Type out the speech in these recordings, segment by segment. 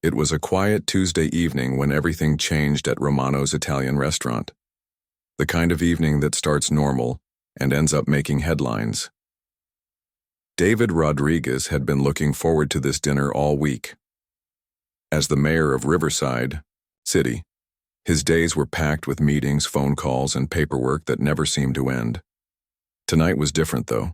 It was a quiet Tuesday evening when everything changed at Romano's Italian restaurant. The kind of evening that starts normal and ends up making headlines. David Rodriguez had been looking forward to this dinner all week. As the mayor of Riverside City, his days were packed with meetings, phone calls, and paperwork that never seemed to end. Tonight was different, though.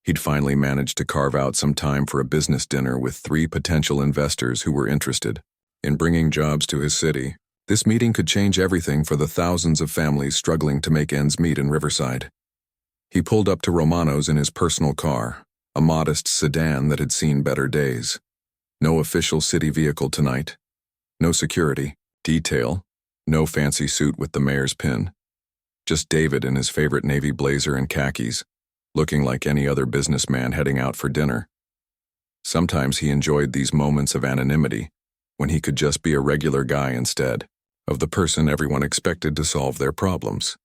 He'd finally managed to carve out some time for a business dinner with 3 potential investors who were interested in bringing jobs to his city. This meeting could change everything for the thousands of families struggling to make ends meet in Riverside. He pulled up to Romano's in his personal car, a modest sedan that had seen better days. No official city vehicle tonight. No security detail. No fancy suit with the mayor's pin. Just David in his favorite navy blazer and khakis, looking like any other businessman heading out for dinner. Sometimes he enjoyed these moments of anonymity, when he could just be a regular guy instead of the person everyone expected to solve their problems.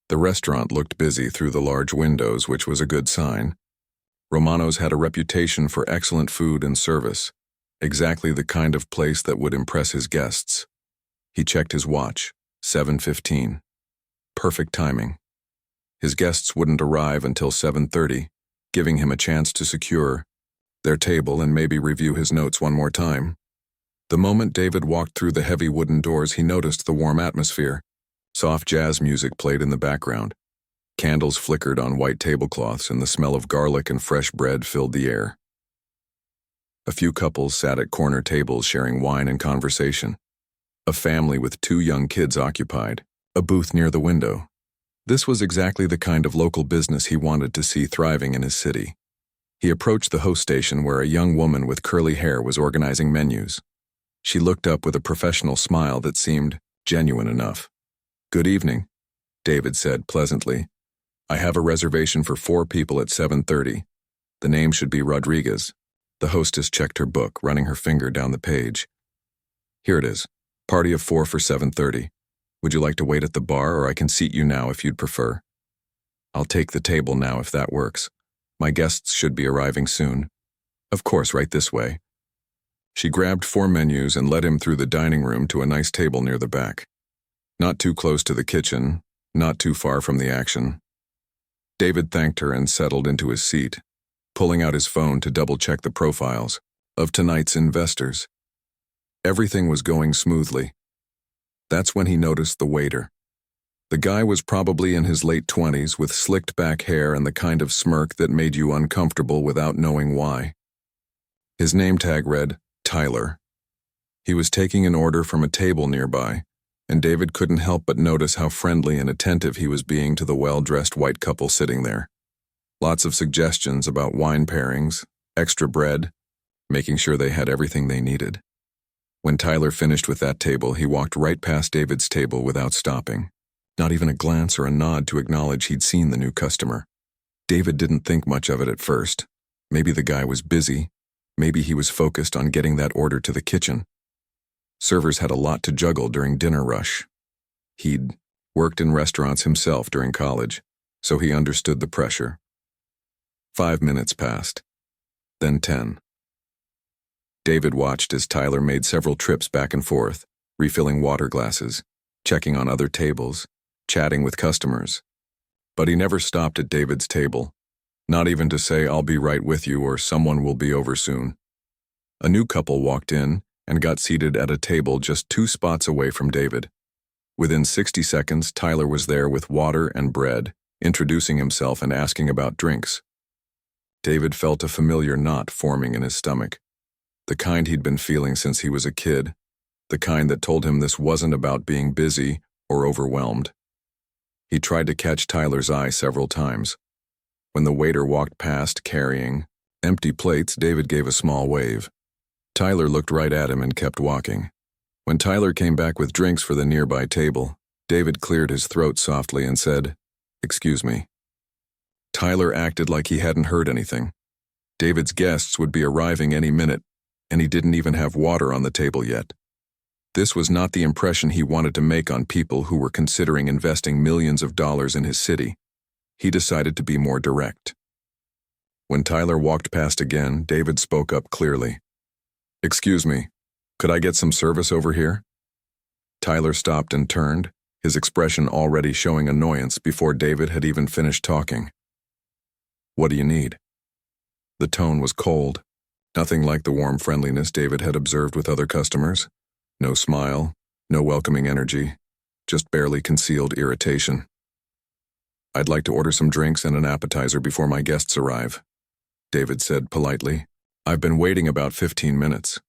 The restaurant looked busy through the large windows, which was a good sign. Romano's had a reputation for excellent food and service, exactly the kind of place that would impress his guests. He checked his watch, 7:15. Perfect timing. His guests wouldn't arrive until 7:30, giving him a chance to secure their table and maybe review his notes one more time. The moment David walked through the heavy wooden doors, he noticed the warm atmosphere. Soft jazz music played in the background. Candles flickered on white tablecloths, and the smell of garlic and fresh bread filled the air. A few couples sat at corner tables sharing wine and conversation. A family with 2 young kids occupied a booth near the window. This was exactly the kind of local business he wanted to see thriving in his city. He approached the host station where a young woman with curly hair was organizing menus. She looked up with a professional smile that seemed genuine enough. "Good evening," David said pleasantly. "I have a reservation for 4 people at 7:30. The name should be Rodriguez." The hostess checked her book, running her finger down the page. "Here it is. Party of 4 for 7:30. Would you like to wait at the bar, or I can seat you now if you'd prefer?" "I'll take the table now if that works. My guests should be arriving soon." "Of course, right this way." She grabbed 4 menus and led him through the dining room to a nice table near the back. Not too close to the kitchen, not too far from the action. David thanked her and settled into his seat, pulling out his phone to double-check the profiles of tonight's investors. Everything was going smoothly. That's when he noticed the waiter. The guy was probably in his late 20s with slicked back hair and the kind of smirk that made you uncomfortable without knowing why. His name tag read, Tyler. He was taking an order from a table nearby, and David couldn't help but notice how friendly and attentive he was being to the well-dressed white couple sitting there. Lots of suggestions about wine pairings, extra bread, making sure they had everything they needed. When Tyler finished with that table, he walked right past David's table without stopping. Not even a glance or a nod to acknowledge he'd seen the new customer. David didn't think much of it at first. Maybe the guy was busy. Maybe he was focused on getting that order to the kitchen. Servers had a lot to juggle during dinner rush. He'd worked in restaurants himself during college, so he understood the pressure. 5 minutes passed. Then 10. David watched as Tyler made several trips back and forth, refilling water glasses, checking on other tables, chatting with customers. But he never stopped at David's table, not even to say, "I'll be right with you," or "Someone will be over soon." A new couple walked in and got seated at a table just 2 spots away from David. Within 60 seconds, Tyler was there with water and bread, introducing himself and asking about drinks. David felt a familiar knot forming in his stomach. The kind he'd been feeling since he was a kid, the kind that told him this wasn't about being busy or overwhelmed. He tried to catch Tyler's eye several times. When the waiter walked past carrying empty plates, David gave a small wave. Tyler looked right at him and kept walking. When Tyler came back with drinks for the nearby table, David cleared his throat softly and said, "Excuse me." Tyler acted like he hadn't heard anything. David's guests would be arriving any minute, and he didn't even have water on the table yet. This was not the impression he wanted to make on people who were considering investing millions of dollars in his city. He decided to be more direct. When Tyler walked past again, David spoke up clearly. "Excuse me, Could I get some service over here? Tyler stopped and turned, his expression already showing annoyance before David had even finished talking. What do you need? The tone was cold, nothing like the warm friendliness David had observed with other customers. No smile, no welcoming energy, just barely concealed irritation. I'd like to order some drinks and an appetizer before my guests arrive, David said politely. I've been waiting about 15 minutes.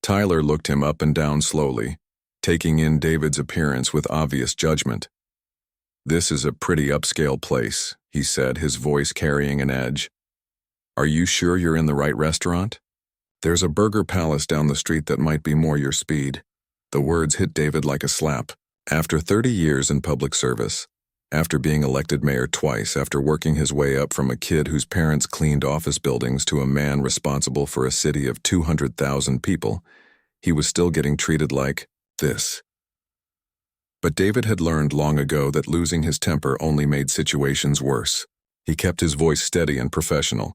Tyler looked him up and down slowly, taking in David's appearance with obvious judgment. This is a pretty upscale place, he said, his voice carrying an edge. Are you sure you're in the right restaurant? There's a burger palace down the street that might be more your speed. The words hit David like a slap. After 30 years in public service, after being elected mayor twice, after working his way up from a kid whose parents cleaned office buildings to a man responsible for a city of 200,000 people, he was still getting treated like this. But David had learned long ago that losing his temper only made situations worse. He kept his voice steady and professional.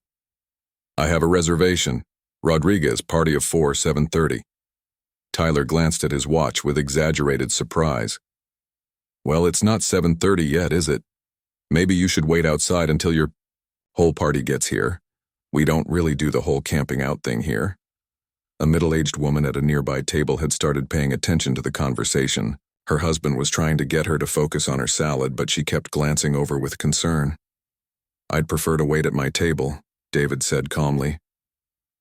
I have a reservation. Rodriguez, party of 4, 7:30. Tyler glanced at his watch with exaggerated surprise. Well, it's not 7:30 yet, is it? Maybe you should wait outside until your whole party gets here. We don't really do the whole camping out thing here. A middle-aged woman at a nearby table had started paying attention to the conversation. Her husband was trying to get her to focus on her salad, but she kept glancing over with concern. I'd prefer to wait at my table, David said calmly.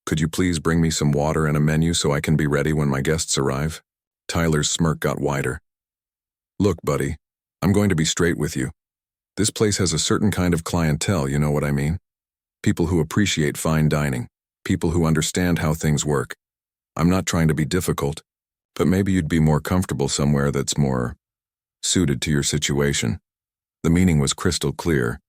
Could you please bring me some water and a menu so I can be ready when my guests arrive? Tyler's smirk got wider. Look, buddy, I'm going to be straight with you. This place has a certain kind of clientele, you know what I mean? People who appreciate fine dining, people who understand how things work. I'm not trying to be difficult, but maybe you'd be more comfortable somewhere that's more suited to your situation. The meaning was crystal clear.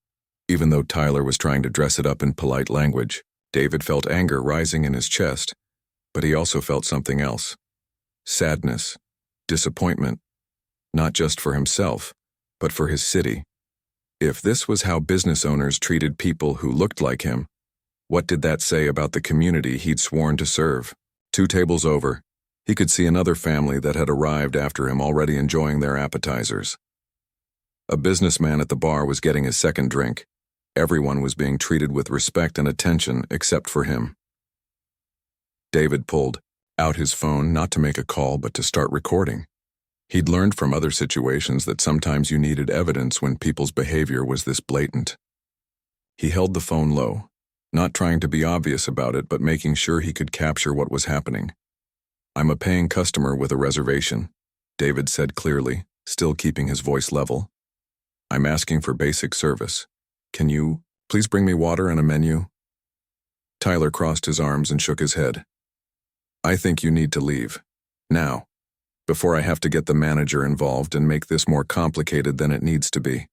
Even though Tyler was trying to dress it up in polite language, David felt anger rising in his chest, but he also felt something else. Sadness, disappointment, not just for himself, but for his city. If this was how business owners treated people who looked like him, what did that say about the community he'd sworn to serve? 2 tables over, he could see another family that had arrived after him already enjoying their appetizers. A businessman at the bar was getting his second drink. Everyone was being treated with respect and attention except for him. David pulled out his phone not to make a call but to start recording. He'd learned from other situations that sometimes you needed evidence when people's behavior was this blatant. He held the phone low, not trying to be obvious about it but making sure he could capture what was happening. I'm a paying customer with a reservation, David said clearly, still keeping his voice level. I'm asking for basic service. Can you please bring me water and a menu? Tyler crossed his arms and shook his head. I think you need to leave. Now. Before I have to get the manager involved and make this more complicated than it needs to be.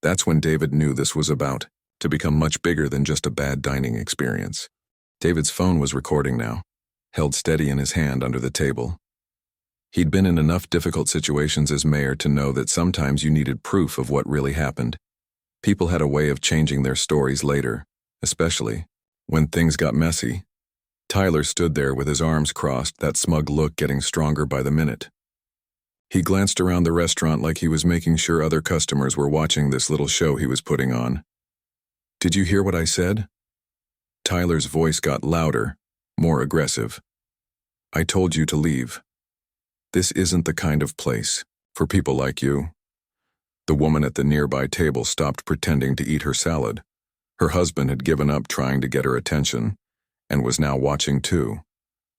That's when David knew this was about to become much bigger than just a bad dining experience. David's phone was recording now, held steady in his hand under the table. He'd been in enough difficult situations as mayor to know that sometimes you needed proof of what really happened. People had a way of changing their stories later, especially when things got messy. Tyler stood there with his arms crossed, that smug look getting stronger by the minute. He glanced around the restaurant like he was making sure other customers were watching this little show he was putting on. Did you hear what I said? Tyler's voice got louder, more aggressive. I told you to leave. This isn't the kind of place for people like you. The woman at the nearby table stopped pretending to eat her salad. Her husband had given up trying to get her attention and was now watching too.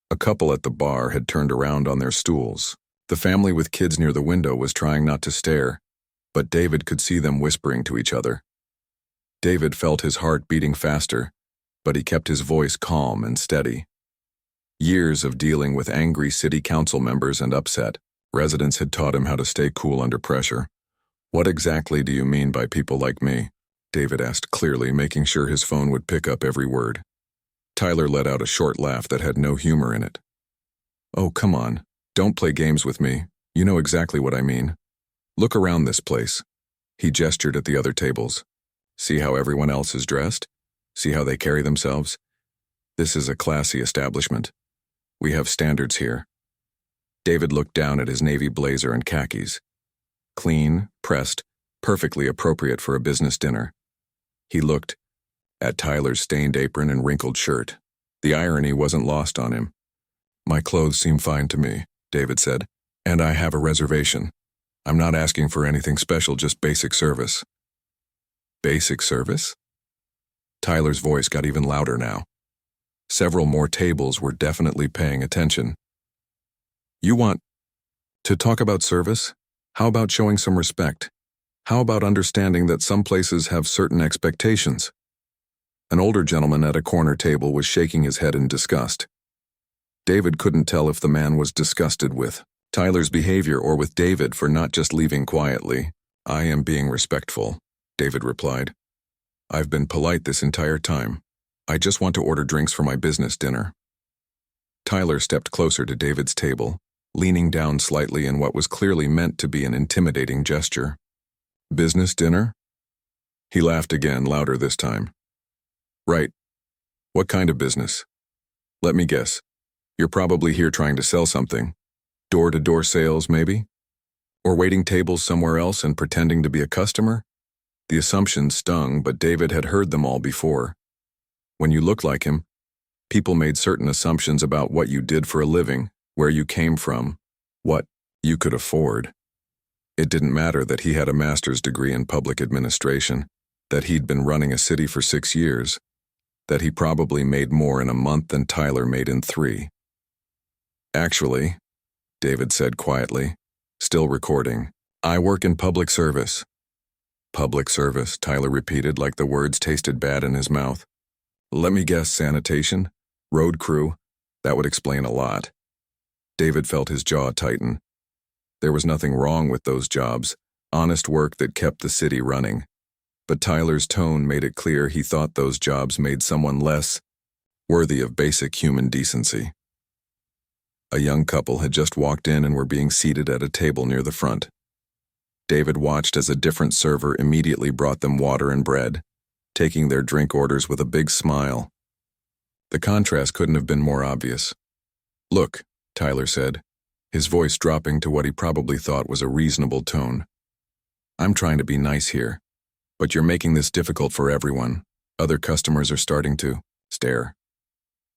A couple at the bar had turned around on their stools. The family with kids near the window was trying not to stare, but David could see them whispering to each other. David felt his heart beating faster, but he kept his voice calm and steady. Years of dealing with angry city council members and upset residents had taught him how to stay cool under pressure. What exactly do you mean by people like me? David asked clearly, making sure his phone would pick up every word. Tyler let out a short laugh that had no humor in it. Oh, come on. Don't play games with me. You know exactly what I mean. Look around this place. He gestured at the other tables. See how everyone else is dressed? See how they carry themselves? This is a classy establishment. We have standards here. David looked down at his navy blazer and khakis. Clean, pressed, perfectly appropriate for a business dinner. He looked at Tyler's stained apron and wrinkled shirt. The irony wasn't lost on him. My clothes seem fine to me, David said, and I have a reservation. I'm not asking for anything special, just basic service. Basic service? Tyler's voice got even louder now. Several more tables were definitely paying attention. You want to talk about service? How about showing some respect? How about understanding that some places have certain expectations? An older gentleman at a corner table was shaking his head in disgust. David couldn't tell if the man was disgusted with Tyler's behavior or with David for not just leaving quietly. I am being respectful, David replied. I've been polite this entire time. I just want to order drinks for my business dinner. Tyler stepped closer to David's table, leaning down slightly in what was clearly meant to be an intimidating gesture. Business dinner? He laughed again, louder this time. Right. What kind of business? Let me guess. You're probably here trying to sell something. Door-to-door sales, maybe? Or waiting tables somewhere else and pretending to be a customer? The assumption stung, but David had heard them all before. When you looked like him, people made certain assumptions about what you did for a living, where you came from, what you could afford. It didn't matter that he had a master's degree in public administration, that he'd been running a city for 6 years, that he probably made more in a month than Tyler made in 3. Actually, David said quietly, still recording, I work in public service. Public service, Tyler repeated like the words tasted bad in his mouth. Let me guess, sanitation? Road crew? That would explain a lot. David felt his jaw tighten. There was nothing wrong with those jobs, honest work that kept the city running. But Tyler's tone made it clear he thought those jobs made someone less worthy of basic human decency. A young couple had just walked in and were being seated at a table near the front. David watched as a different server immediately brought them water and bread, taking their drink orders with a big smile. The contrast couldn't have been more obvious. Look, Tyler said, his voice dropping to what he probably thought was a reasonable tone. I'm trying to be nice here, but you're making this difficult for everyone. Other customers are starting to stare.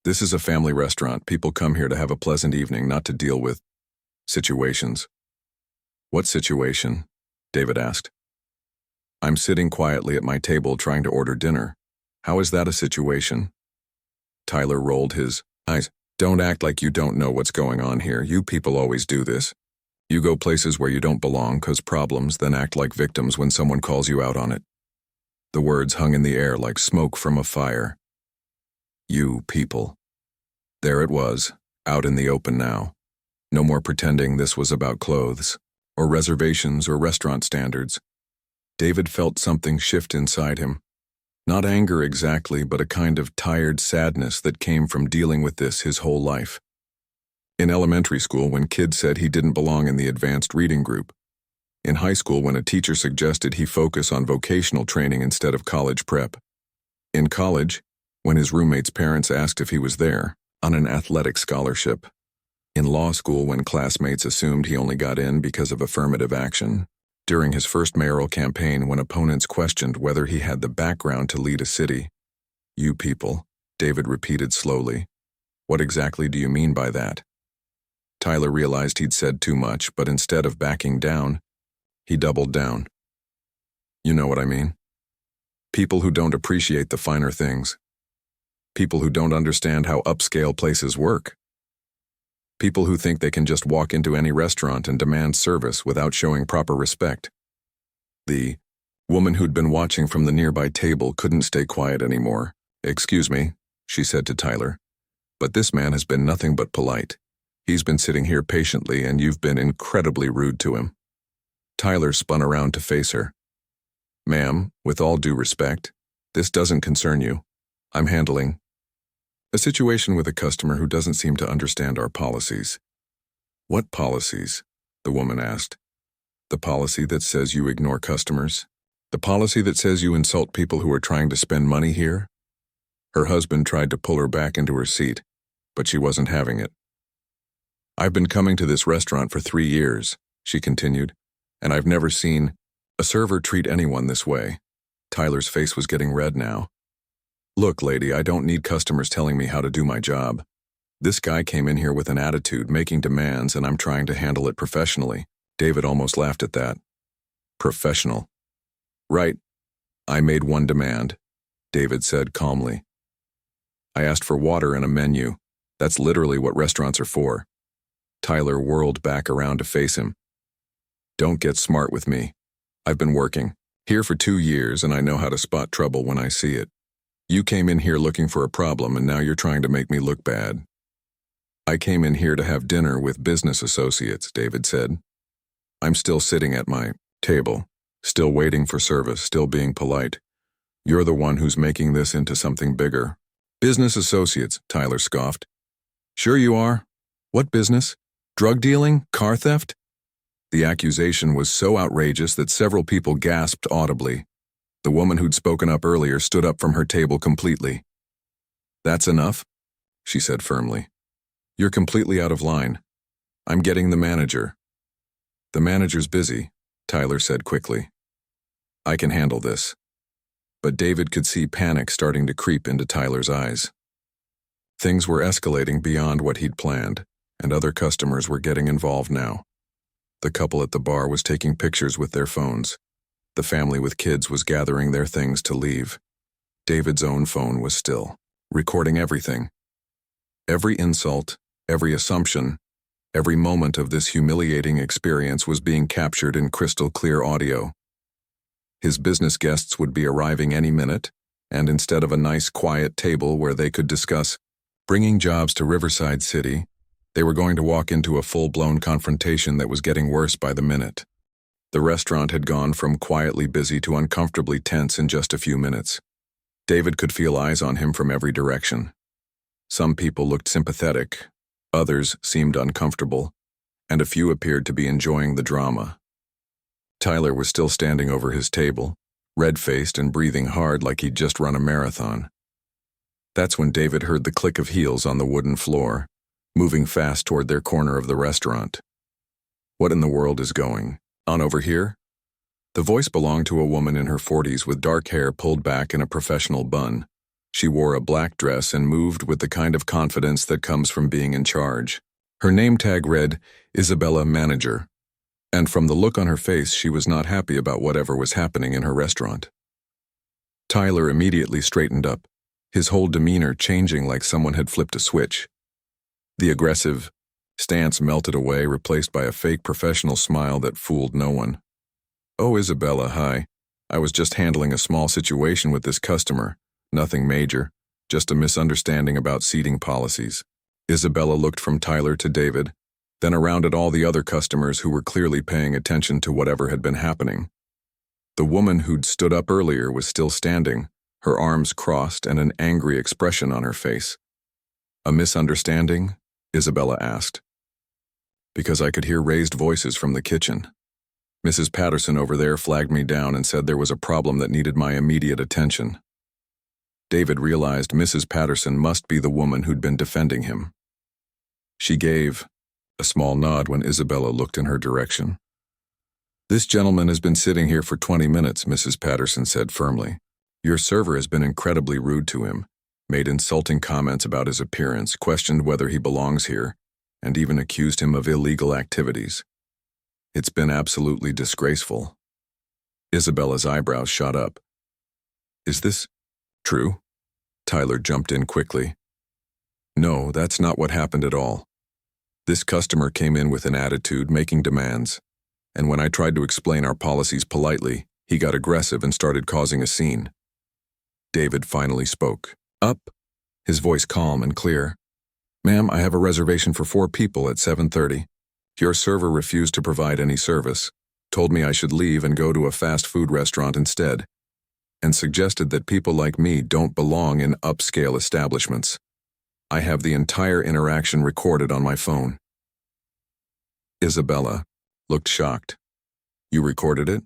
This is a family restaurant. People come here to have a pleasant evening, not to deal with situations. What situation? David asked. I'm sitting quietly at my table trying to order dinner. How is that a situation? Tyler rolled his eyes. Don't act like you don't know what's going on here. You people always do this. You go places where you don't belong, cause problems, then act like victims when someone calls you out on it. The words hung in the air like smoke from a fire. You people. There it was, out in the open now. No more pretending this was about clothes, or reservations or restaurant standards. David felt something shift inside him. Not anger exactly, but a kind of tired sadness that came from dealing with this his whole life. In elementary school, when kids said he didn't belong in the advanced reading group. In high school, when a teacher suggested he focus on vocational training instead of college prep. In college, when his roommate's parents asked if he was there, on an athletic scholarship. In law school, when classmates assumed he only got in because of affirmative action. During his first mayoral campaign, when opponents questioned whether he had the background to lead a city. You people, David repeated slowly. What exactly do you mean by that? Tyler realized he'd said too much, but instead of backing down, he doubled down. You know what I mean? People who don't appreciate the finer things. People who don't understand how upscale places work. People who think they can just walk into any restaurant and demand service without showing proper respect. The woman who'd been watching from the nearby table couldn't stay quiet anymore. Excuse me, she said to Tyler, but this man has been nothing but polite. He's been sitting here patiently and you've been incredibly rude to him. Tyler spun around to face her. Ma'am, with all due respect, this doesn't concern you. I'm handling a situation with a customer who doesn't seem to understand our policies. What policies? The woman asked. The policy that says you ignore customers? The policy that says you insult people who are trying to spend money here? Her husband tried to pull her back into her seat, but she wasn't having it. I've been coming to this restaurant for 3 years, she continued, and I've never seen a server treat anyone this way. Tyler's face was getting red now. Look, lady, I don't need customers telling me how to do my job. This guy came in here with an attitude, making demands, and I'm trying to handle it professionally. David almost laughed at that. Professional. Right. I made one demand, David said calmly. I asked for water and a menu. That's literally what restaurants are for. Tyler whirled back around to face him. Don't get smart with me. I've been working here for 2 years and I know how to spot trouble when I see it. You came in here looking for a problem and now you're trying to make me look bad. I came in here to have dinner with business associates, David said. I'm still sitting at my table, still waiting for service, still being polite. You're the one who's making this into something bigger. Business associates, Tyler scoffed. Sure you are. What business? Drug dealing? Car theft? The accusation was so outrageous that several people gasped audibly. The woman who'd spoken up earlier stood up from her table completely. That's enough, she said firmly. You're completely out of line. I'm getting the manager. The manager's busy, Tyler said quickly. I can handle this. But David could see panic starting to creep into Tyler's eyes. Things were escalating beyond what he'd planned, and other customers were getting involved now. The couple at the bar was taking pictures with their phones. The family with kids was gathering their things to leave. David's own phone was still, recording everything. Every insult, every assumption, every moment of this humiliating experience was being captured in crystal clear audio. His business guests would be arriving any minute, and instead of a nice quiet table where they could discuss bringing jobs to Riverside City, they were going to walk into a full-blown confrontation that was getting worse by the minute. The restaurant had gone from quietly busy to uncomfortably tense in just a few minutes. David could feel eyes on him from every direction. Some people looked sympathetic, others seemed uncomfortable, and a few appeared to be enjoying the drama. Tyler was still standing over his table, red-faced and breathing hard like he'd just run a marathon. That's when David heard the click of heels on the wooden floor, moving fast toward their corner of the restaurant. What in the world is going on over here? The voice belonged to a woman in her 40s with dark hair pulled back in a professional bun. She wore a black dress and moved with the kind of confidence that comes from being in charge. Her name tag read, Isabella Manager, and from the look on her face she was not happy about whatever was happening in her restaurant. Tyler immediately straightened up, his whole demeanor changing like someone had flipped a switch. The aggressive stance melted away, replaced by a fake professional smile that fooled no one. Oh, Isabella, hi. I was just handling a small situation with this customer. Nothing major, just a misunderstanding about seating policies. Isabella looked from Tyler to David, then around at all the other customers who were clearly paying attention to whatever had been happening. The woman who'd stood up earlier was still standing, her arms crossed and an angry expression on her face. A misunderstanding? Isabella asked. Because I could hear raised voices from the kitchen. Mrs. Patterson over there flagged me down and said there was a problem that needed my immediate attention. David realized Mrs. Patterson must be the woman who'd been defending him. She gave a small nod when Isabella looked in her direction. This gentleman has been sitting here for 20 minutes, Mrs. Patterson said firmly. Your server has been incredibly rude to him, made insulting comments about his appearance, questioned whether he belongs here, and even accused him of illegal activities. It's been absolutely disgraceful. Isabella's eyebrows shot up. Is this true? Tyler jumped in quickly. No, that's not what happened at all. This customer came in with an attitude, making demands, and when I tried to explain our policies politely, he got aggressive and started causing a scene. David finally spoke. Up, his voice calm and clear. Ma'am, I have a reservation for 4 people at 7:30. Your server refused to provide any service, told me I should leave and go to a fast food restaurant instead, and suggested that people like me don't belong in upscale establishments. I have the entire interaction recorded on my phone. Isabella looked shocked. You recorded it?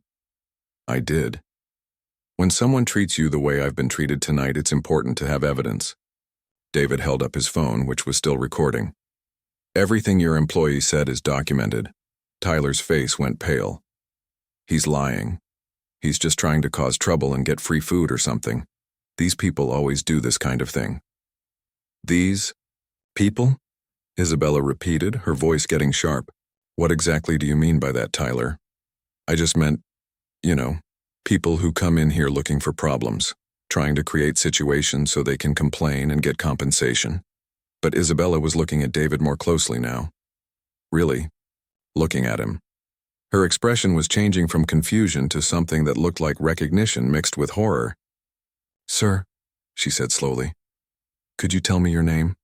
I did. When someone treats you the way I've been treated tonight, it's important to have evidence. David held up his phone, which was still recording. Everything your employee said is documented. Tyler's face went pale. He's lying. He's just trying to cause trouble and get free food or something. These people always do this kind of thing. These people? Isabella repeated, her voice getting sharp. What exactly do you mean by that, Tyler? I just meant, people who come in here looking for problems, trying to create situations so they can complain and get compensation. But Isabella was looking at David more closely now. Really, looking at him. Her expression was changing from confusion to something that looked like recognition mixed with horror. Sir, she said slowly, could you tell me your name?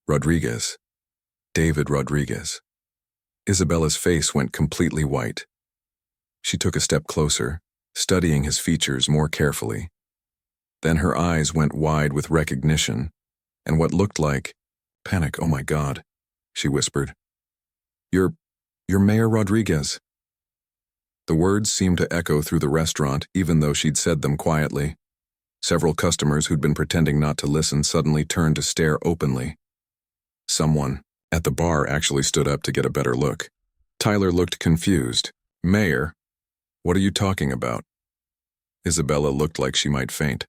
Rodriguez. David Rodriguez. Isabella's face went completely white. She took a step closer, studying his features more carefully. Then her eyes went wide with recognition, and what looked like panic. Oh my God, she whispered. You're Mayor Rodriguez. The words seemed to echo through the restaurant, even though she'd said them quietly. Several customers who'd been pretending not to listen suddenly turned to stare openly. Someone at the bar actually stood up to get a better look. Tyler looked confused. Mayor? What are you talking about? Isabella looked like she might faint.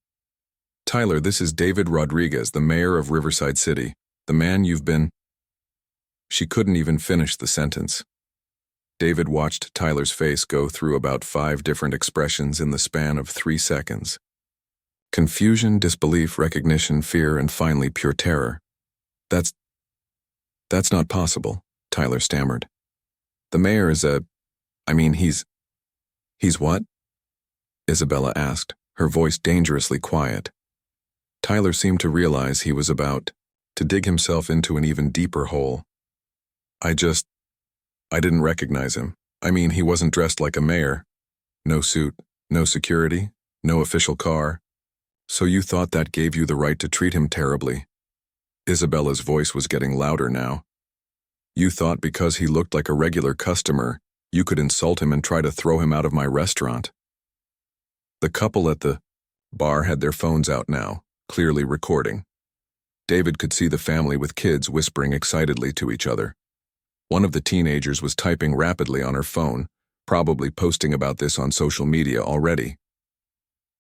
Tyler, this is David Rodriguez, the mayor of Riverside City, the man you've been... She couldn't even finish the sentence. David watched Tyler's face go through about 5 different expressions in the span of 3 seconds. Confusion, disbelief, recognition, fear, and finally pure terror. That's not possible, Tyler stammered. The mayor is he's what? Isabella asked, her voice dangerously quiet. Tyler seemed to realize he was about to dig himself into an even deeper hole. I didn't recognize him. He wasn't dressed like a mayor. No suit, no security, no official car. So you thought that gave you the right to treat him terribly? Isabella's voice was getting louder now. You thought because he looked like a regular customer, you could insult him and try to throw him out of my restaurant. The couple at the bar had their phones out now, clearly recording. David could see the family with kids whispering excitedly to each other. One of the teenagers was typing rapidly on her phone, probably posting about this on social media already.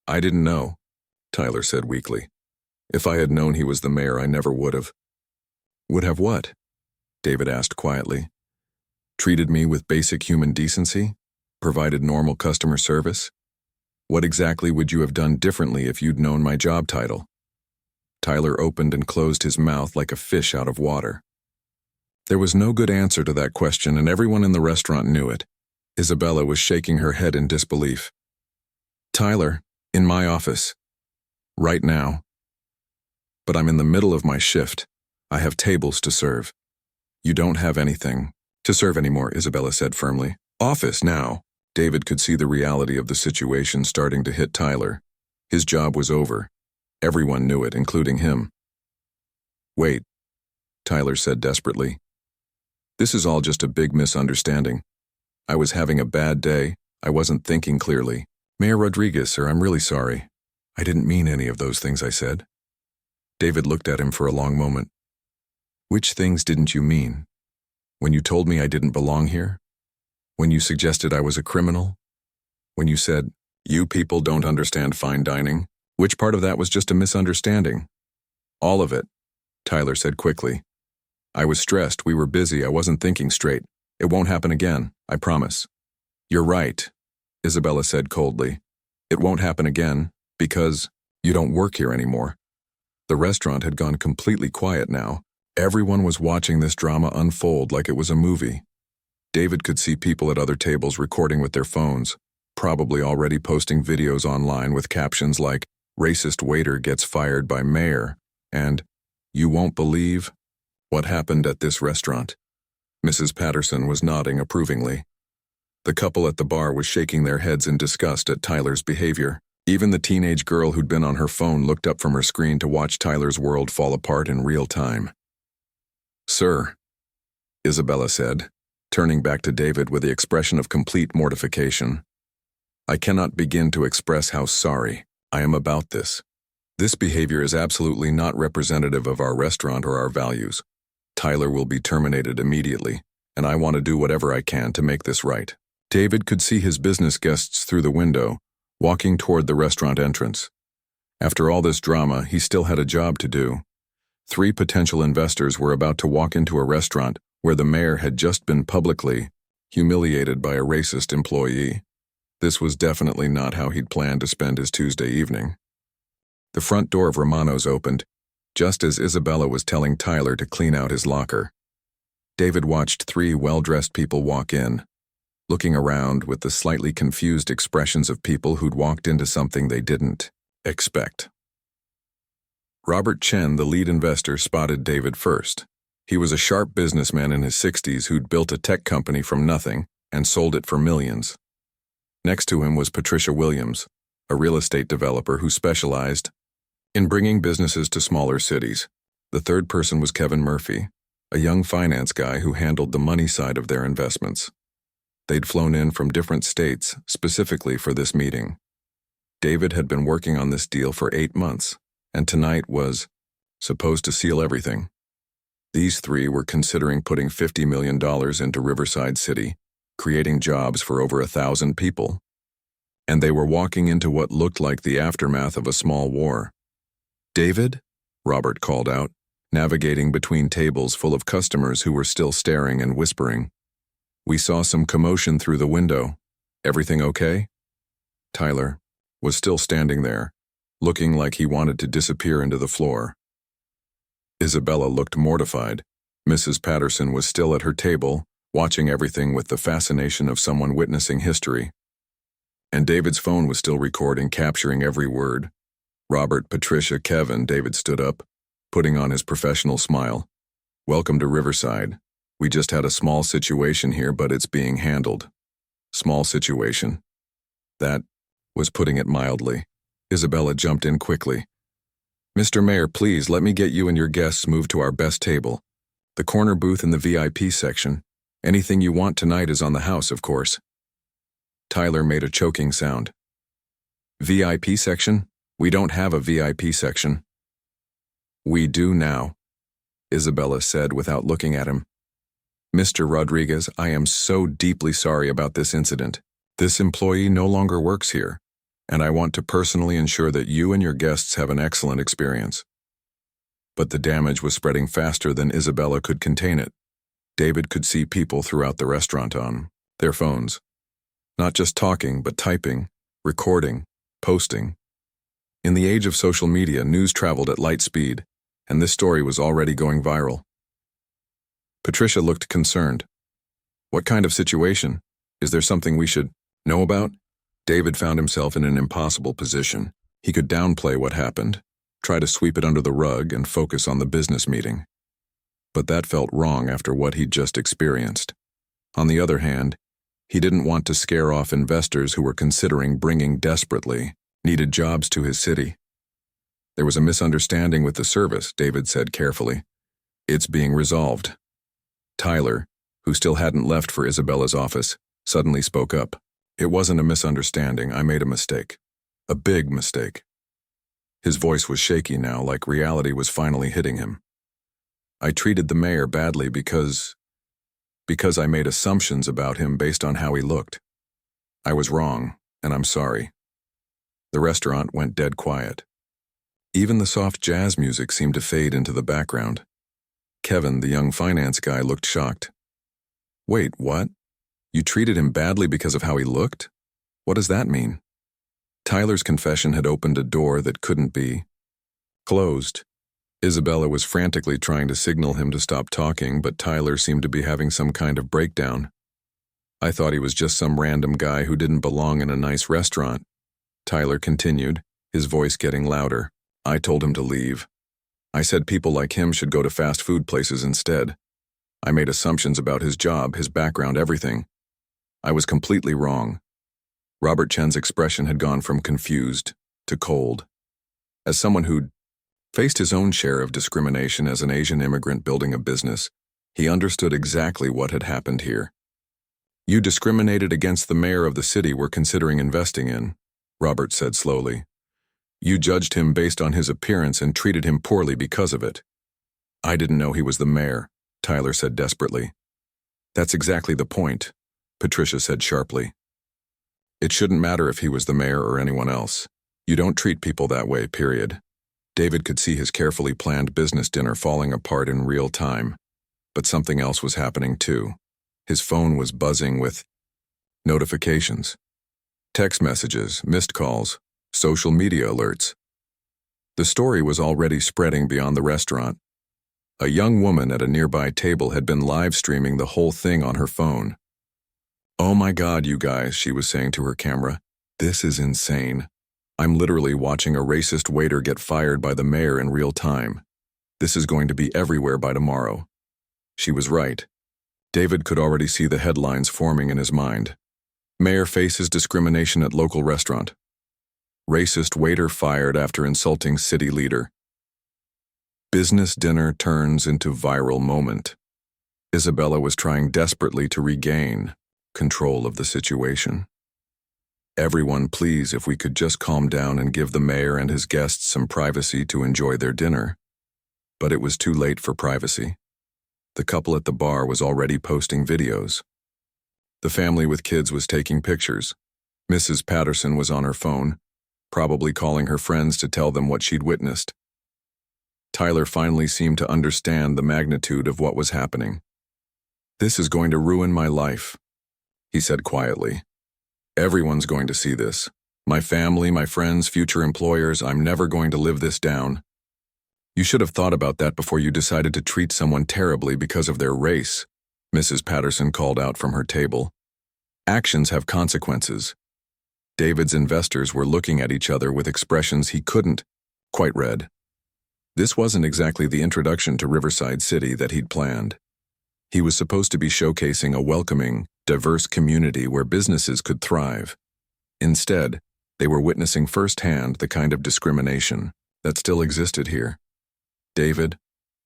I didn't know, Tyler said weakly. If I had known he was the mayor, I never would have. Would have what? David asked quietly. Treated me with basic human decency? Provided normal customer service? What exactly would you have done differently if you'd known my job title? Tyler opened and closed his mouth like a fish out of water. There was no good answer to that question, and everyone in the restaurant knew it. Isabella was shaking her head in disbelief. Tyler, in my office. Right now. But I'm in the middle of my shift. I have tables to serve. You don't have anything to serve anymore, Isabella said firmly. Office now. David could see the reality of the situation starting to hit Tyler. His job was over. Everyone knew it, including him. Wait, Tyler said desperately. This is all just a big misunderstanding. I was having a bad day. I wasn't thinking clearly. Mayor Rodriguez, sir, I'm really sorry. I didn't mean any of those things I said. David looked at him for a long moment. Which things didn't you mean? When you told me I didn't belong here? When you suggested I was a criminal? When you said, you people don't understand fine dining? Which part of that was just a misunderstanding? All of it, Tyler said quickly. I was stressed, we were busy, I wasn't thinking straight. It won't happen again, I promise. You're right, Isabella said coldly. It won't happen again, because you don't work here anymore. The restaurant had gone completely quiet now. Everyone was watching this drama unfold like it was a movie. David could see people at other tables recording with their phones, probably already posting videos online with captions like, "Racist waiter gets fired by mayor," and, "You won't believe what happened at this restaurant." Mrs. Patterson was nodding approvingly. The couple at the bar was shaking their heads in disgust at Tyler's behavior. Even the teenage girl who'd been on her phone looked up from her screen to watch Tyler's world fall apart in real time. Sir, Isabella said, turning back to David with the expression of complete mortification. I cannot begin to express how sorry I am about this. This behavior is absolutely not representative of our restaurant or our values. Tyler will be terminated immediately, and I want to do whatever I can to make this right. David could see his business guests through the window, walking toward the restaurant entrance. After all this drama, he still had a job to do. 3 potential investors were about to walk into a restaurant where the mayor had just been publicly humiliated by a racist employee. This was definitely not how he'd planned to spend his Tuesday evening. The front door of Romano's opened, just as Isabella was telling Tyler to clean out his locker. David watched 3 well-dressed people walk in, looking around with the slightly confused expressions of people who'd walked into something they didn't expect. Robert Chen, the lead investor, spotted David first. He was a sharp businessman in his 60s who'd built a tech company from nothing and sold it for millions. Next to him was Patricia Williams, a real estate developer who specialized in bringing businesses to smaller cities. The third person was Kevin Murphy, a young finance guy who handled the money side of their investments. They'd flown in from different states specifically for this meeting. David had been working on this deal for 8 months, and tonight was supposed to seal everything. These 3 were considering putting $50 million into Riverside City, creating jobs for over 1,000 people. And they were walking into what looked like the aftermath of a small war. "David?" Robert called out, navigating between tables full of customers who were still staring and whispering. "We saw some commotion through the window. Everything okay?" Tyler was still standing there, looking like he wanted to disappear into the floor. Isabella looked mortified. Mrs. Patterson was still at her table, watching everything with the fascination of someone witnessing history. And David's phone was still recording, capturing every word. "Robert, Patricia, Kevin," David stood up, putting on his professional smile. "Welcome to Riverside. We just had a small situation here, but it's being handled." Small situation. That was putting it mildly. Isabella jumped in quickly. "Mr. Mayor, please let me get you and your guests moved to our best table. The corner booth in the VIP section. Anything you want tonight is on the house, of course." Tyler made a choking sound. "VIP section? We don't have a VIP section." "We do now," Isabella said without looking at him. "Mr. Rodriguez, I am so deeply sorry about this incident. This employee no longer works here, and I want to personally ensure that you and your guests have an excellent experience." But the damage was spreading faster than Isabella could contain it. David could see people throughout the restaurant on their phones. Not just talking, but typing, recording, posting. In the age of social media, news traveled at light speed, and this story was already going viral. Patricia looked concerned. "What kind of situation? Is there something we should know about?" David found himself in an impossible position. He could downplay what happened, try to sweep it under the rug, and focus on the business meeting. But that felt wrong after what he'd just experienced. On the other hand, he didn't want to scare off investors who were considering bringing desperately needed jobs to his city. "There was a misunderstanding with the service," David said carefully. "It's being resolved." Tyler, who still hadn't left for Isabella's office, suddenly spoke up. "It wasn't a misunderstanding. I made a mistake. A big mistake." His voice was shaky now, like reality was finally hitting him. "I treated the mayor badly because I made assumptions about him based on how he looked. I was wrong, and I'm sorry." The restaurant went dead quiet. Even the soft jazz music seemed to fade into the background. Kevin, the young finance guy, looked shocked. "Wait, what? You treated him badly because of how he looked? What does that mean?" Tyler's confession had opened a door that couldn't be closed. Isabella was frantically trying to signal him to stop talking, but Tyler seemed to be having some kind of breakdown. "I thought he was just some random guy who didn't belong in a nice restaurant," Tyler continued, his voice getting louder. "I told him to leave. I said people like him should go to fast food places instead. I made assumptions about his job, his background, everything. I was completely wrong." Robert Chen's expression had gone from confused to cold. As someone who'd faced his own share of discrimination as an Asian immigrant building a business, he understood exactly what had happened here. "You discriminated against the mayor of the city we're considering investing in," Robert said slowly. "You judged him based on his appearance and treated him poorly because of it. I didn't know he was the mayor. Tyler said desperately. That's exactly the point, Patricia said sharply. It shouldn't matter if he was the mayor or anyone else. You don't treat people that way, period. David could see his carefully planned business dinner falling apart in real time. But something else was happening too. His phone was buzzing with notifications, text messages, missed calls, social media alerts. The story was already spreading beyond the restaurant. A young woman at a nearby table had been live streaming the whole thing on her phone. "Oh my God, you guys," she was saying to her camera. "This is insane. I'm literally watching a racist waiter get fired by the mayor in real time. This is going to be everywhere by tomorrow." She was right. David could already see the headlines forming in his mind. Mayor faces discrimination at local restaurant. Racist waiter fired after insulting city leader. Business dinner turns into viral moment. Isabella was trying desperately to regain control of the situation. "Everyone, please, if we could just calm down and give the mayor and his guests some privacy to enjoy their dinner." But it was too late for privacy. The couple at the bar was already posting videos. The family with kids was taking pictures. Mrs. Patterson was on her phone, probably calling her friends to tell them what she'd witnessed. Tyler finally seemed to understand the magnitude of what was happening. "This is going to ruin my life," he said quietly. "Everyone's going to see this. My family, my friends, future employers. I'm never going to live this down." "You should have thought about that before you decided to treat someone terribly because of their race," Mrs. Patterson called out from her table. "Actions have consequences." David's investors were looking at each other with expressions he couldn't quite read. This wasn't exactly the introduction to Riverside City that he'd planned. He was supposed to be showcasing a welcoming, diverse community where businesses could thrive. Instead, they were witnessing firsthand the kind of discrimination that still existed here. "David,"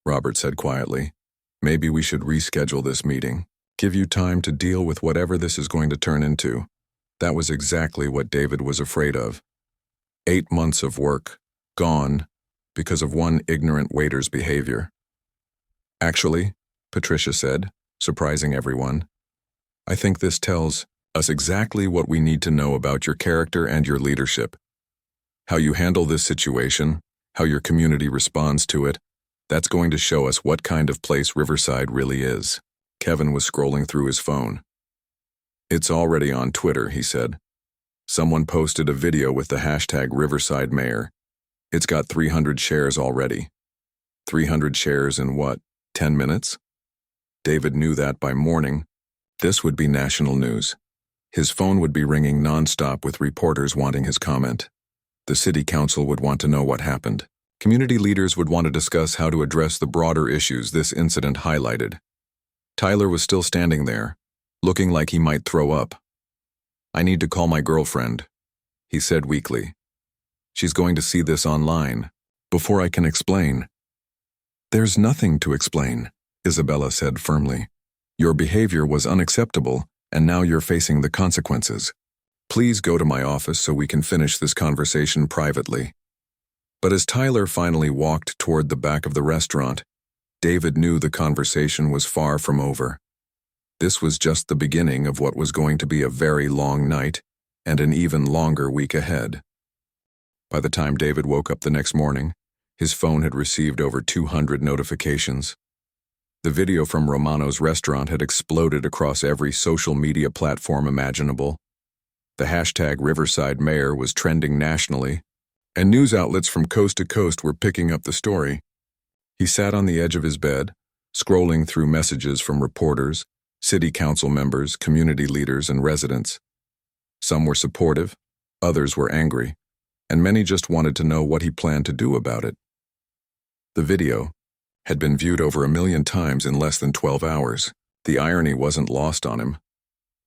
Robert said quietly, "maybe we should reschedule this meeting. Give you time to deal with whatever this is going to turn into." That was exactly what David was afraid of. 8 months of work, gone, because of one ignorant waiter's behavior. "Actually," Patricia said, surprising everyone, "I think this tells us exactly what we need to know about your character and your leadership. How you handle this situation, how your community responds to it, that's going to show us what kind of place Riverside really is." Kevin was scrolling through his phone. "It's already on Twitter," he said. "Someone posted a video with the hashtag Riverside Mayor. It's got 300 shares already." 300 shares in what, 10 minutes? David knew that by morning, this would be national news. His phone would be ringing nonstop with reporters wanting his comment. The city council would want to know what happened. Community leaders would want to discuss how to address the broader issues this incident highlighted. Tyler was still standing there, looking like he might throw up. "I need to call my girlfriend," he said weakly. "She's going to see this online, before I can explain." "There's nothing to explain," Isabella said firmly. "Your behavior was unacceptable, and now you're facing the consequences. Please go to my office so we can finish this conversation privately." But as Tyler finally walked toward the back of the restaurant, David knew the conversation was far from over. This was just the beginning of what was going to be a very long night and an even longer week ahead. By the time David woke up the next morning, his phone had received over 200 notifications. The video from Romano's restaurant had exploded across every social media platform imaginable. The hashtag Riverside Mayor was trending nationally, and news outlets from coast to coast were picking up the story. He sat on the edge of his bed, scrolling through messages from reporters, city council members, community leaders, and residents. Some were supportive, others were angry, and many just wanted to know what he planned to do about it. The video had been viewed over 1 million times in less than 12 hours. The irony wasn't lost on him.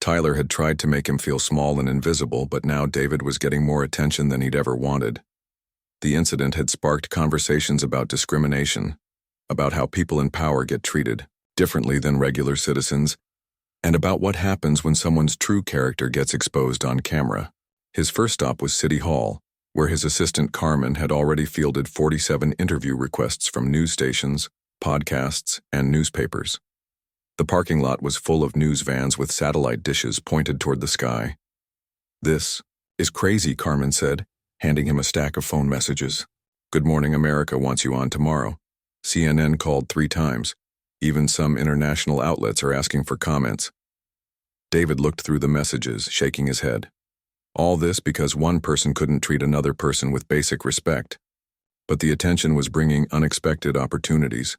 Tyler had tried to make him feel small and invisible, but now David was getting more attention than he'd ever wanted. The incident had sparked conversations about discrimination, about how people in power get treated differently than regular citizens, and about what happens when someone's true character gets exposed on camera. His first stop was City Hall, where his assistant Carmen had already fielded 47 interview requests from news stations, podcasts, and newspapers. The parking lot was full of news vans with satellite dishes pointed toward the sky. "This is crazy," Carmen said, handing him a stack of phone messages. "Good Morning America wants you on tomorrow. CNN called 3 times. Even some international outlets are asking for comments." David looked through the messages, shaking his head. All this because one person couldn't treat another person with basic respect. But the attention was bringing unexpected opportunities.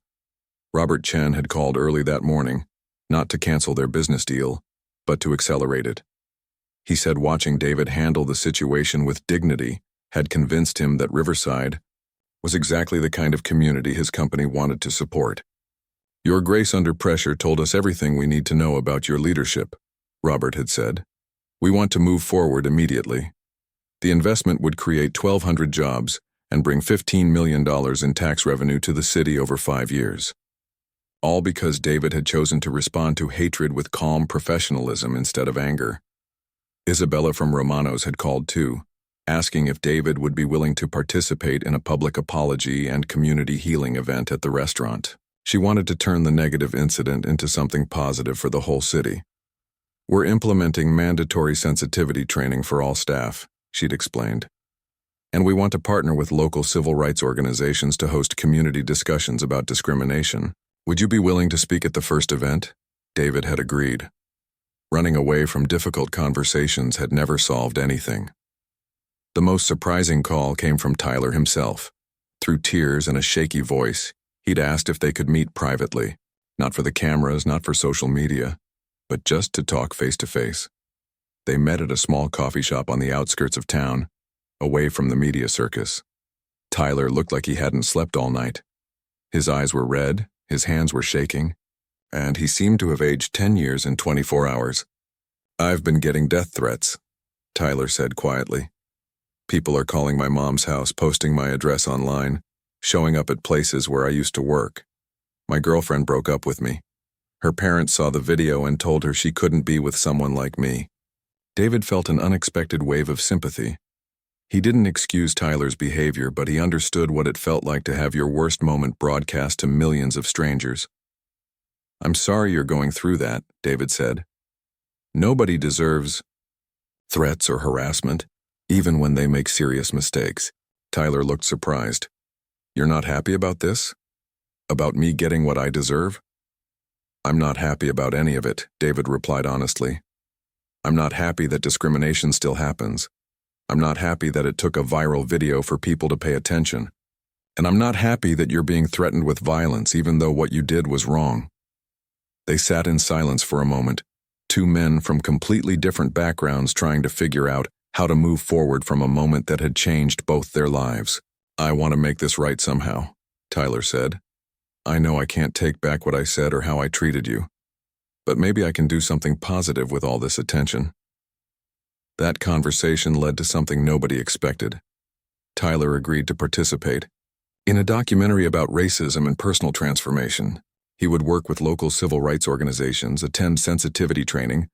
Robert Chen had called early that morning, not to cancel their business deal, but to accelerate it. He said watching David handle the situation with dignity had convinced him that Riverside was exactly the kind of community his company wanted to support. "Your Grace under pressure told us everything we need to know about your leadership," Robert had said. "We want to move forward immediately. The investment would create 1,200 jobs and bring $15 million in tax revenue to the city over 5 years. All because David had chosen to respond to hatred with calm professionalism instead of anger. Isabella from Romano's had called too, asking if David would be willing to participate in a public apology and community healing event at the restaurant. She wanted to turn the negative incident into something positive for the whole city. "We're implementing mandatory sensitivity training for all staff," she'd explained. "And we want to partner with local civil rights organizations to host community discussions about discrimination. Would you be willing to speak at the first event?" David had agreed. Running away from difficult conversations had never solved anything. The most surprising call came from Tyler himself. Through tears and a shaky voice, he'd asked if they could meet privately, not for the cameras, not for social media, but just to talk face to face. They met at a small coffee shop on the outskirts of town, away from the media circus. Tyler looked like he hadn't slept all night. His eyes were red, his hands were shaking, and he seemed to have aged 10 years in 24 hours. "I've been getting death threats," Tyler said quietly. "People are calling my mom's house, posting my address online, showing up at places where I used to work. My girlfriend broke up with me. Her parents saw the video and told her she couldn't be with someone like me." David felt an unexpected wave of sympathy. He didn't excuse Tyler's behavior, but he understood what it felt like to have your worst moment broadcast to millions of strangers. "I'm sorry you're going through that," David said. "Nobody deserves threats or harassment, even when they make serious mistakes." Tyler looked surprised. "You're not happy about this? About me getting what I deserve?" "I'm not happy about any of it," David replied honestly. "I'm not happy that discrimination still happens. I'm not happy that it took a viral video for people to pay attention. And I'm not happy that you're being threatened with violence even though what you did was wrong." They sat in silence for a moment, 2 men from completely different backgrounds trying to figure out how to move forward from a moment that had changed both their lives. "I want to make this right somehow," Tyler said. "I know I can't take back what I said or how I treated you. But maybe I can do something positive with all this attention." That conversation led to something nobody expected. Tyler agreed to participate in a documentary about racism and personal transformation. He would work with local civil rights organizations, attend sensitivity training,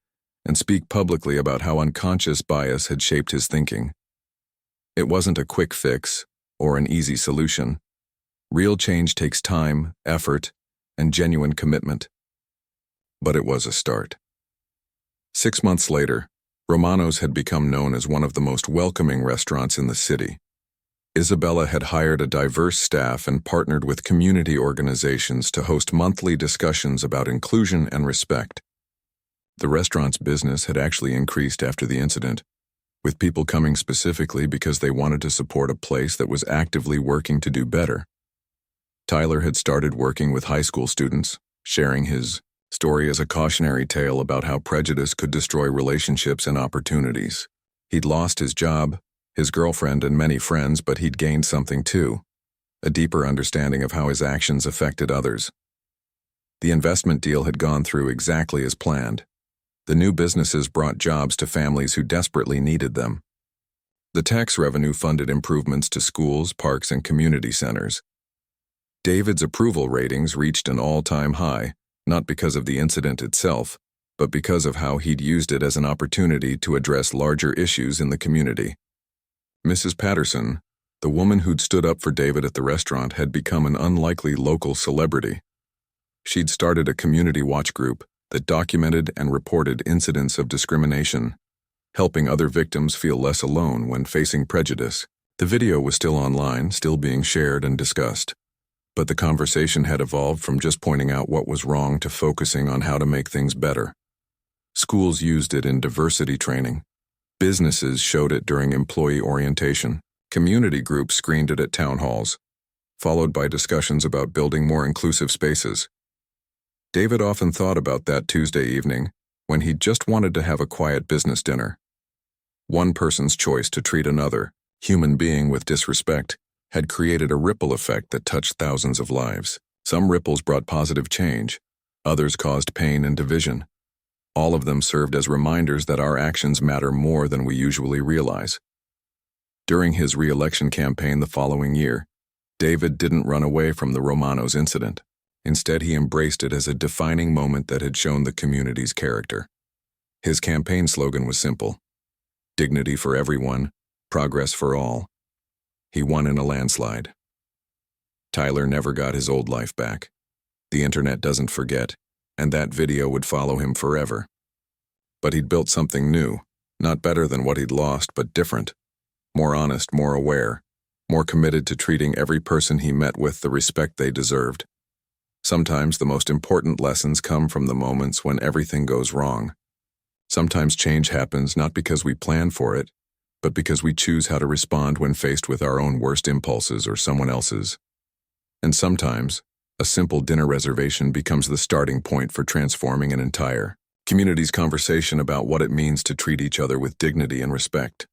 and speak publicly about how unconscious bias had shaped his thinking. It wasn't a quick fix or an easy solution. Real change takes time, effort, and genuine commitment. But it was a start. 6 months later, Romano's had become known as one of the most welcoming restaurants in the city. Isabella had hired a diverse staff and partnered with community organizations to host monthly discussions about inclusion and respect. The restaurant's business had actually increased after the incident, with people coming specifically because they wanted to support a place that was actively working to do better. Tyler had started working with high school students, sharing his story as a cautionary tale about how prejudice could destroy relationships and opportunities. He'd lost his job, his girlfriend, and many friends, but he'd gained something too, a deeper understanding of how his actions affected others. The investment deal had gone through exactly as planned. The new businesses brought jobs to families who desperately needed them. The tax revenue funded improvements to schools, parks, and community centers. David's approval ratings reached an all-time high, not because of the incident itself, but because of how he'd used it as an opportunity to address larger issues in the community. Mrs. Patterson, The woman who'd stood up for David at the restaurant had become an unlikely local celebrity. She'd started a community watch group that documented and reported incidents of discrimination, helping other victims feel less alone when facing prejudice. The video was still online, still being shared and discussed. But the conversation had evolved from just pointing out what was wrong to focusing on how to make things better. Schools used it in diversity training. Businesses showed it during employee orientation. Community groups screened it at town halls, followed by discussions about building more inclusive spaces. David often thought about that Tuesday evening when he just wanted to have a quiet business dinner. One person's choice to treat another human being with disrespect had created a ripple effect that touched thousands of lives. Some ripples brought positive change, others caused pain and division. All of them served as reminders that our actions matter more than we usually realize. During his re-election campaign the following year, David didn't run away from the Romanos incident. Instead, he embraced it as a defining moment that had shown the community's character. His campaign slogan was simple: dignity for everyone, progress for all. He won in a landslide. Tyler never got his old life back. The internet doesn't forget, and that video would follow him forever. But he'd built something new, not better than what he'd lost, but different. More honest, more aware, more committed to treating every person he met with the respect they deserved. Sometimes the most important lessons come from the moments when everything goes wrong. Sometimes change happens not because we plan for it, but because we choose how to respond when faced with our own worst impulses or someone else's. And sometimes, a simple dinner reservation becomes the starting point for transforming an entire community's conversation about what it means to treat each other with dignity and respect.